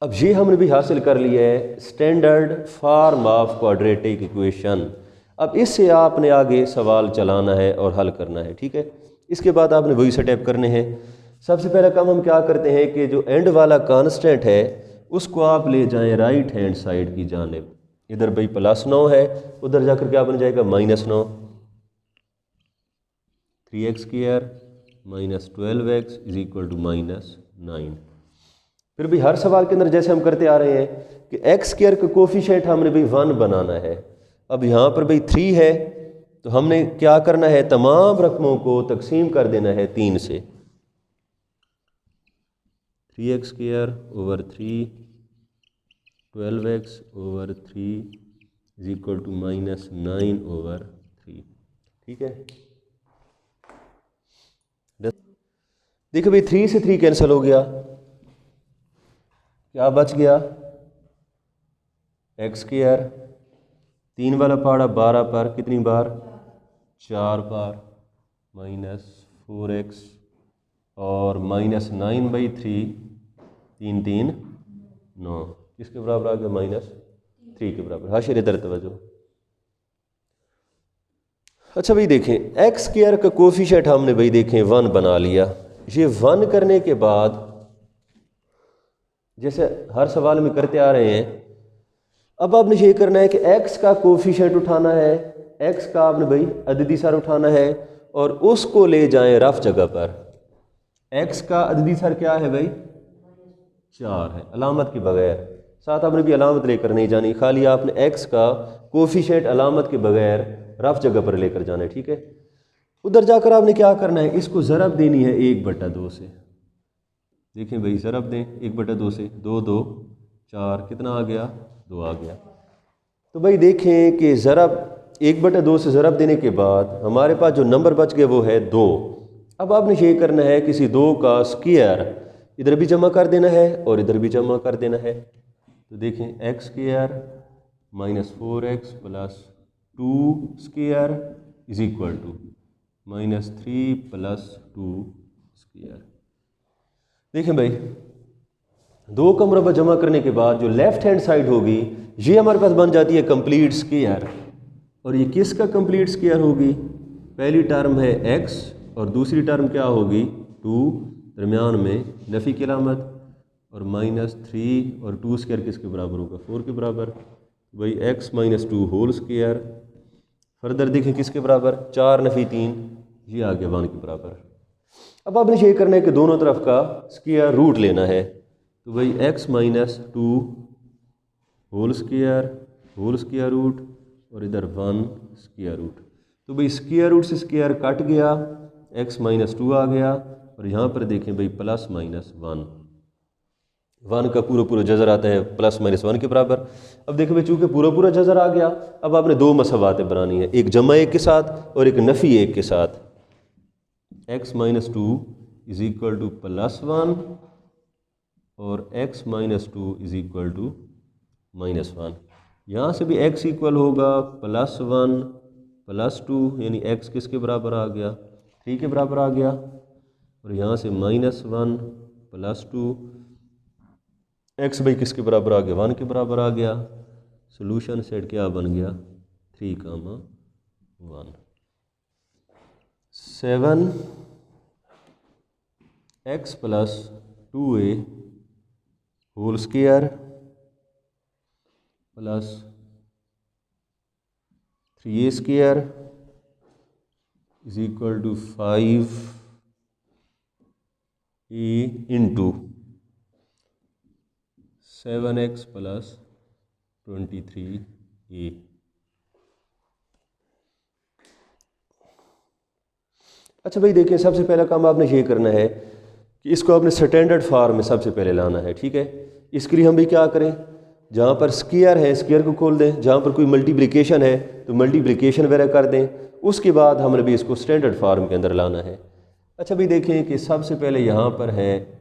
अब ये हमने भी हासिल कर लिया है standard form of quadratic equation. अब इससे आपने आगे सवाल चलाना है और हल करना है, ठीक है। इसके बाद आपने वही स्टेप करने हैं। सबसे पहला काम हम क्या करते हैं कि जो एंड वाला कांस्टेंट है उसको आप ले जाएं राइट हैंड साइड की जानिब। इधर भाई +9 है, उधर जाकर क्या बन जाएगा -9। 3x² -12x =-9। फिर भी हर सवाल के अंदर जैसे हम करते आ रहे हैं कि x² का कोफिशिएंट हमने भाई 1 बनाना है। अब यहाँ पर भाई 3 है तो हमने क्या करना है, तमाम रकमों को तकसीम कर देना है 3 से। 3x² / 3 12x / 3 =-9/3, ठीक है। देखो भाई 3 से 3 कैंसिल हो गया, क्या बच गया, x²। 3 वाला पहाड़ा 12 पर कितनी बार, 4 बार, -4x और -9/3, 3 3 9, किसके बराबर आ गया, -3 के बराबर। हाशिर इधर तवज्जो। अच्छा भाई देखें x² का कोफिशिएंट हमने भाई देखें 1 बना लिया। ये 1 करने के बाद जैसे हर सवाल में करते आ रहे हैं, अब आपने ये करना है कि x का कोफिशिएंट उठाना है, x का आपने भाई अददी सर उठाना है और उसको ले जाएं रफ जगह पर। x का अददी सर क्या है भाई, 4 है, अलामत के बगैर। साथ आपने भी अलामत लेकर नहीं जानी, खाली आपने x का कोफिशिएंट अलामत के बगैर रफ जगह पर लेकर जाना है, ठीक है। उधर जाकर आपने क्या करना है, इसको ज़रब देनी है 1/2 से। देखें भाई ज़रब दें 1/2 से, 2 2 4, कितना आ गया, 2 आ गया। तो भाई देखें कि ज़रब 1/2 से ज़रब देने के बाद हमारे पास जो नंबर बच गए वो है 2। अब आपने ये करना है किसी 2 का स्क्वायर इधर भी जमा कर देना है और इधर भी जमा कर देना है। तो देखें x² -4x + 2² = -3 + 2²। देखें भाई 2 का मुरब्बा जमा करने के बाद जो लेफ्ट हैंड साइड होगी ये हमारे पास बन जाती है कंप्लीट स्क्वायर। और ये किसका कंप्लीट स्क्वायर होगी, पहली टर्म है x और दूसरी टर्म क्या होगी 2, दरमियान में नफ़ी की अलामत, और -3 और 2² किसके बराबर होगा, 4 के बराबर। भाई x - 2 होल स्क्वायर। फर्दर देखें किसके बराबर, 4 नफ़ी 3, ये आ गया 1 के बराबर। अब आपने ये करना है कि दोनों तरफ का स्क्वायर रूट लेना है। तो भाई x - 2 होल स्क्वायर रूट और इधर 1 स्क्वायर रूट। तो भाई स्क्वायर रूट से स्क्वायर कट गया, x - 2 आ गया और यहाँ पर देखें भाई +-1, 1 का पूरा जज़र आता है +-1 के बराबर। अब देखो भाई चूँकि पूरा जज़र आ गया, अब आपने 2 मसवातें बनानी है, एक जमा 1 के साथ और एक नफ़ी 1 के साथ। x - 2 = +1 और x - 2 = -1। यहाँ से भी x इक्वल होगा +1 + 2, यानी x किसके बराबर आ गया, 3 के बराबर आ गया। और यहाँ से -1 + 2, x भाई किसके बराबर आ गया, 1 के बराबर आ गया। सोल्यूशन सेट क्या बन गया, 3, 1। 7x + 2a whole square + 3a² = 5a × 7x + 23a। अच्छा भाई देखिए सबसे पहला काम आपने ये करना है कि इसको आपने स्टैंडर्ड फॉर्म में सबसे पहले लाना है, ठीक है। इसके लिए हम भी क्या करें, जहाँ पर स्क्वायर है स्क्वायर को खोल दें, जहाँ पर कोई मल्टीप्लिकेशन है तो मल्टीप्लिकेशन वगैरह कर दें। उसके बाद हमने भी इसको स्टैंडर्ड फॉर्म के अंदर लाना है। अच्छा भाई देखें कि सबसे पहले यहाँ पर है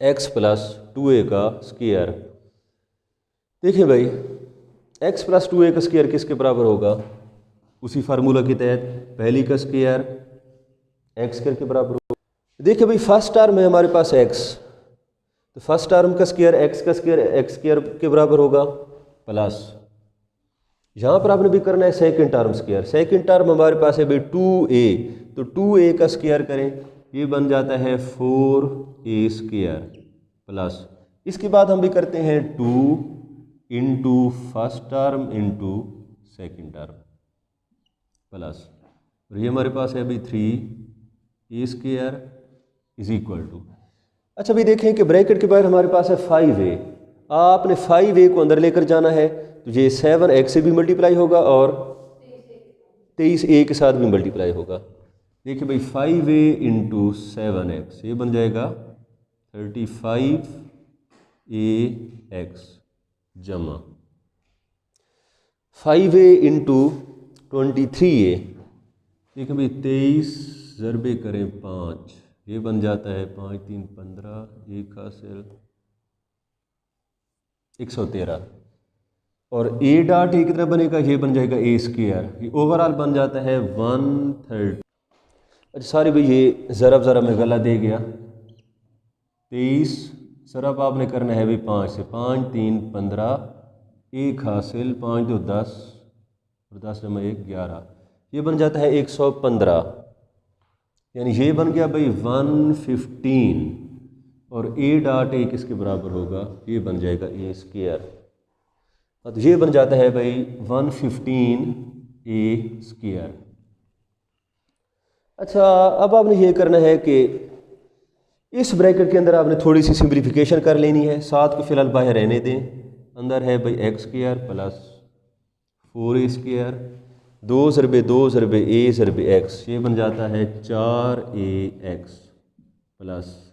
x + 2a का स्क्वायर। देखिए भाई x + 2a का स्क्वायर किसके बराबर होगा, उसी फार्मूला के तहत पहली का स्क्वायर x² के बराबर होगा। देखिए भाई फर्स्ट टर्म है हमारे पास x, तो फर्स्ट टर्म का स्क्वायर x का स्क्वायर x² के बराबर होगा प्लस यहाँ पर आपने भी करना है second term square. Second term हमारे पास है भाई 2a, तो 2a का स्क्वायर करें, ये बन जाता है 4a स्क्वायर प्लस, इसके बाद हम भी करते हैं 2 into first term into second term plus, और ये हमारे पास है अभी 3a square is equal to, अच्छा भाई देखें कि ब्रैकेट के बाहर हमारे पास है 5a, आपने 5a को अंदर लेकर जाना है, तो ये 7x से भी मल्टीप्लाई होगा और 23a के साथ भी मल्टीप्लाई होगा। देखिए भाई 5a इंटू 7x, ये बन जाएगा 35ax जमा 5a इंटू 23a, देखिए भाई 23 ज़रबे करें 5, ये बन जाता है 5 3 15, 1 हासिल 113, और a डॉट ये कितना बनेगा, ये बन जाएगा a स्क्वायर, ये ओवरऑल बन जाता है 130। अच्छा सॉरी भाई ये ज़रा मैं गला दे गया, 23 ज़रब आपने करना है भाई 5 से, 5 3 15, 1 हासिल 5 2 10 और 10 जमा 1 11, ये बन जाता है 115, यानी ये बन गया भाई 115, और a डॉट a किसके बराबर होगा, ये बन जाएगा a स्क्वायर, तो ये बन जाता है भाई 115a स्क्वायर। अच्छा अब आपने ये करना है कि इस ब्रैकेट के अंदर आपने थोड़ी सी सिंप्लीफिकेशन कर लेनी है, 7 को फिलहाल बाहर रहने दें, अंदर है भाई x square plus 4a square, 2 ज़रबे 2 ज़रबे a ज़रबे x, ये बन जाता है 4ax प्लस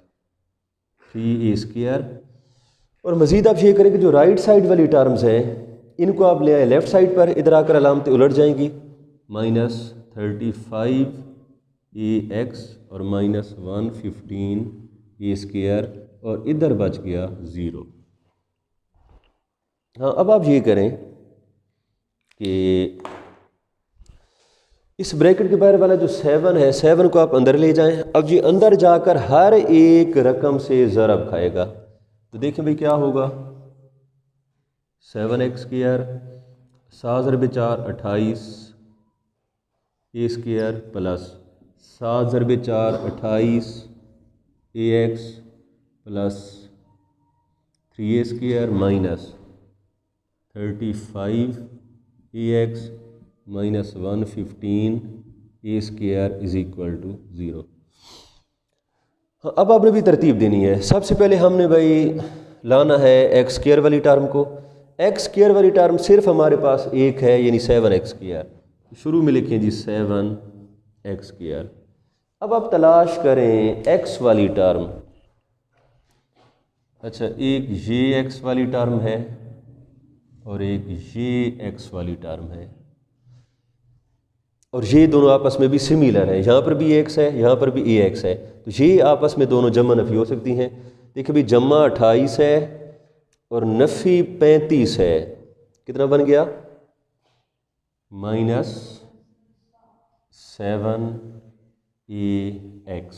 3a स्क्वायर, और मज़ीद आप ये करें कि जो राइट साइड वाली टर्म्स हैं इनको आप ले आए लेफ़्ट साइड पर, इधर आकर अलामतें उलट जाएंगी, -35ax और -115a स्क्वायर, और इधर बच गया 0। हाँ अब आप ये करें कि इस ब्रैकेट के बाहर वाला जो 7 है, 7 को आप अंदर ले जाएं, अब ये अंदर जाकर हर एक रकम से ज़रब खाएगा, तो देखें भाई क्या होगा, 7x स्क्वायर 7 ज़रबे 4 28 a स्क्वायर प्लस 7 ज़रबे 4 28 ax plus 3a square minus 35ax minus 115a square is equal to 0। हाँ अब आपने भी तरतीब देनी है, सबसे पहले हमने भाई लाना है एक्स स्क्वायर वाली टर्म को, एक्स स्क्वायर वाली टर्म सिर्फ हमारे पास एक है यानी 7x स्क्वायर, शुरू में लिखें जी 7x स्क्वायर। अब आप तलाश करें x वाली टर्म, अच्छा एक ये x वाली टर्म है और एक ये x वाली टर्म है, और ये दोनों आपस में भी सिमिलर है, यहाँ पर भी x है यहाँ पर भी ax है, तो ये आपस में दोनों जमा नफ़ी हो सकती हैं। देखिए भाई जमा 28 है और नफ़ी 35 है, कितना बन गया, -7ax,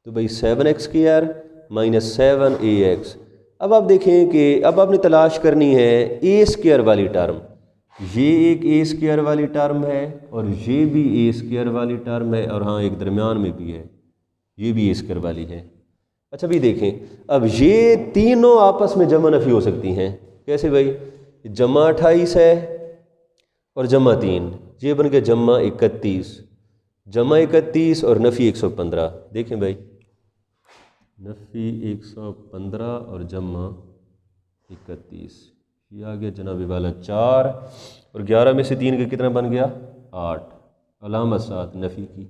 तो भाई 7x स्क्वायर माइनस 7ax। अब आप देखें कि अब आपने तलाश करनी है a स्क्वायर वाली टर्म, ये एक a स्क्वायर वाली टर्म है और ये भी a स्क्वायर वाली टर्म है, और हाँ एक दरमियान में भी है, ये भी a स्क्वायर वाली है। अच्छा भी देखें अब ये तीनों आपस में जमा नफ़ी हो सकती हैं, कैसे भाई, जमा 28 है और जमा 3, ये बन गया जमा 31, जमा 31 और नफ़ी 115, देखें भाई नफ़ी 115 और जमा 31, ये आ गया जनाब वाला 4, और 11 में से 3 का कितना बन गया 8, अलामत साथ नफ़ी की,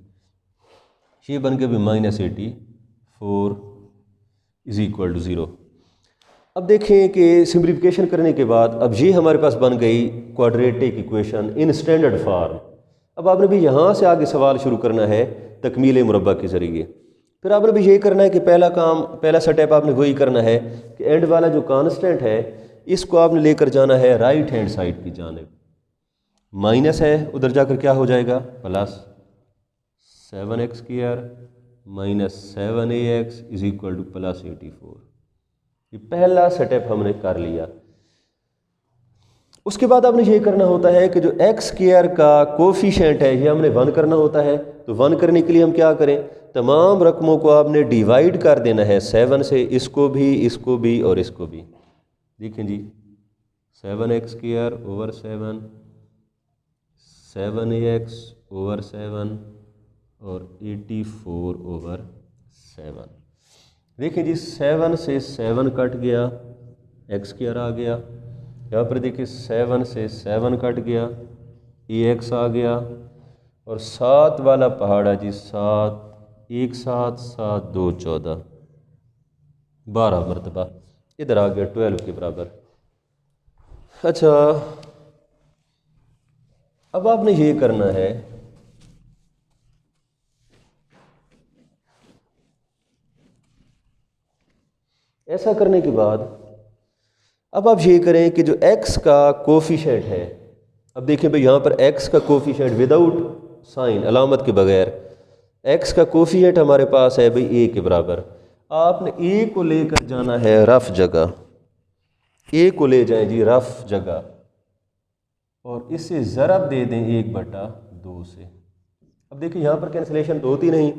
ये बन गया भी -84 इज़ इक्वल टू 0। अब देखें कि सिंप्लीफिकेशन करने के बाद अब ये हमारे पास बन गई quadratic equation in standard form. अब आपने भी यहाँ से आगे सवाल शुरू करना है तकमील मुरब्बा के ज़रिए, फिर आपने भी यही करना है कि पहला स्टेप आपने वही करना है कि एंड वाला जो कांस्टेंट है इसको आपने लेकर जाना है राइट हैंड साइड की जानिब, माइनस है उधर जाकर क्या हो जाएगा plus 7x square minus 7ax is equal to plus 84। ये पहला स्टेप हमने कर लिया। उसके बाद आपने ये करना होता है कि जो एक्स स्क्वायर का कोफिशिएंट है ये हमने 1 करना होता है। तो 1 करने के लिए हम क्या करें, तमाम रकमों को आपने डिवाइड कर देना है 7 से, इसको भी और इसको भी। देखें जी, 7x² ओवर 7, 7ax ओवर 7 और 84 ओवर 7। देखें जी, 7 से 7 कट गया, x² आ गया। यहाँ पर देखिए 7 से 7 कट गया, ax आ गया। और 7 वाला पहाड़ा जी, 7 1 7 7 2 14, 12 मरतबा इधर आ गया 12 के बराबर। अच्छा, अब आपने ये करना है, ऐसा करने के बाद अब आप ये करें कि जो x का कोफिशिएंट है, अब देखें भाई यहाँ पर x का कोफिशिएंट विदाउट साइन, अलामत के बगैर, x का कोफिशिएंट हमारे पास है भाई a के बराबर। आपने a को लेकर जाना है रफ जगह, a को ले जाएं जी रफ जगह और इससे ज़रब दे दें 1/2 से। अब देखिए यहाँ पर कैंसिलेशन तो होती नहीं,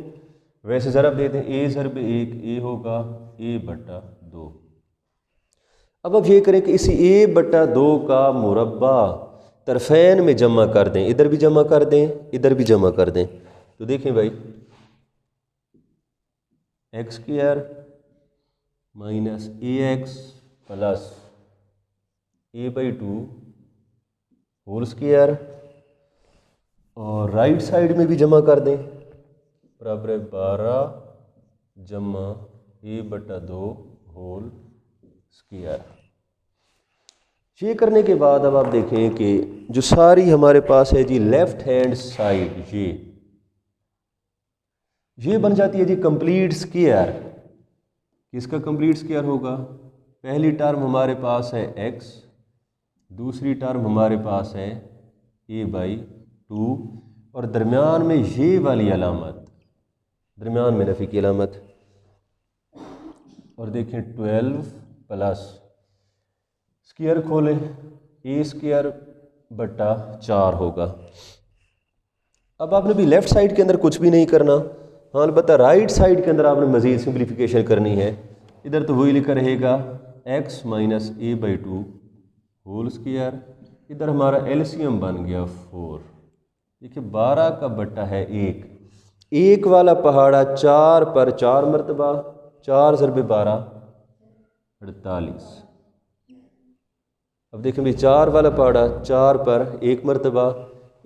वैसे ज़रब दे दें a ज़रब 1, a होगा a/2। अब आप ये करें कि इसी a/2 का मुरब्बा तरफैन में जमा कर दें, इधर भी जमा कर दें, इधर भी जमा कर दें। तो देखें भाई, x² minus ax plus a/2 whole square, और राइट साइड में भी जमा कर दें, बराबर है 12 जमा a/2 होल स्क्वायर। ये करने के बाद अब आप देखें कि जो सारी हमारे पास है जी लेफ्ट हैंड साइड, ये बन जाती है जी कंप्लीट स्क्वायर। किसका कंप्लीट स्क्वायर होगा? पहली टर्म हमारे पास है x, दूसरी टर्म हमारे पास है a/2 और दरमियान में ये वाली अलामत, दरमियान में नफी की अलामत। और देखें 12 प्लस स्क्वायर खोलें, a²/4 होगा। अब आपने भी लेफ़्ट साइड के अंदर कुछ भी नहीं करना, हाँ अलबत्ता राइट साइड के अंदर आपने मज़ीद सिंप्लीफिकेशन करनी है। इधर तो वही लिखा रहेगा x minus a/2 whole square, इधर हमारा एलसीएम बन गया 4। देखिए 12 का बट्टा है 1, 1 वाला पहाड़ा 4 पर 4 मरतबा, 4 ज़रबे 12 48। अब देखें भाई 4 वाला पहाड़ा 4 पर 1 मरतबा,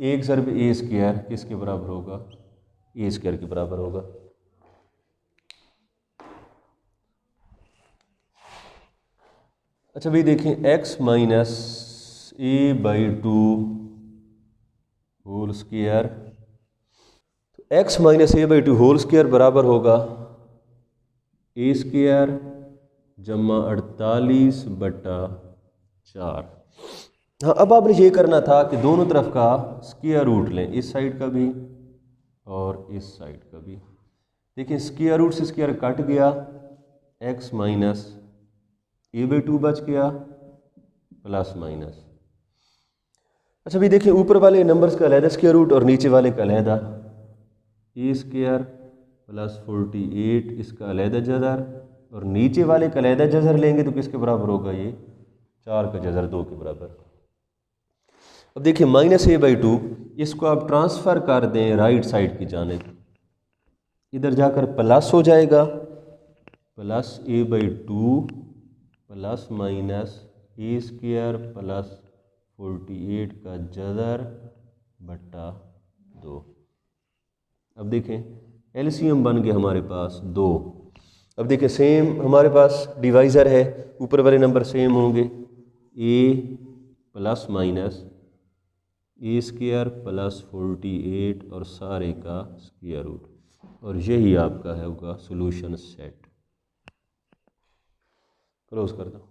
1 ज़रब a² किसके बराबर होगा? a² के बराबर होगा। अच्छा भाई देखें x minus a/2 whole square, तो x minus a/2 whole square बराबर होगा a² जमा 48/4। हाँ, अब आपने ये करना था कि दोनों तरफ का स्क्वायर रूट लें, इस साइड का भी और इस साइड का भी। देखिए स्क्वायर रूट से स्क्वायर कट गया, x माइनस a/2 बच गया प्लस माइनस। अच्छा भाई देखिए ऊपर वाले नंबर्स का अलहदा स्क्वायर रूट और नीचे वाले का अलहदा, a² प्लस 48 इसका अलहदा जज़र और नीचे वाले का अलहदा जज़र लेंगे तो किसके बराबर होगा? ये 4 का जज़र 2 के बराबर। अब देखिए माइनस a/2 इसको आप ट्रांसफ़र कर दें राइट साइड की जानिब, इधर जाकर प्लस हो जाएगा, plus a/2 plus minus a² plus 48 का जज़र बट्टा 2। अब देखें एलसीएम बन गया हमारे पास 2। अब देखें सेम हमारे पास डिवाइज़र है, ऊपर वाले नंबर सेम होंगे, a plus minus a² plus 48 और सारे का स्क्वायर रूट, और यही आपका है होगा सोल्यूशन सेट। क्लोज कर दो।